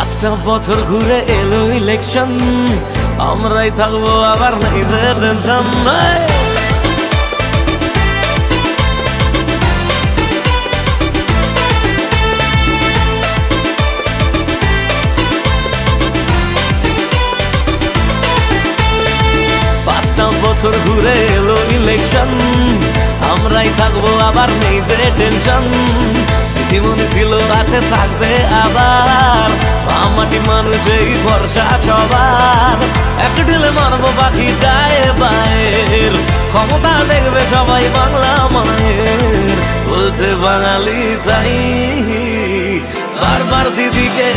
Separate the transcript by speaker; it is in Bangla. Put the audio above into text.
Speaker 1: 5টা বছর ঘুরে এলো ইলেকশন, আমরাই থাকবো আবার নেই যে টেনশন। 5টা বছর ঘুরে এলো ইলেকশন, আমরাই থাকবো আবার নেই যে টেনশন। মনে ছিল আছে থাকবে আবার, মাটি মানুষেই ভরসা সবার। একটু ঢেলে মারবো পাখি ডায়ে বায়ের, ক্ষমতা দেখবে সবাই বাংলা মায়ের। বলছে বাঙালি তাই বারবার দিদিকে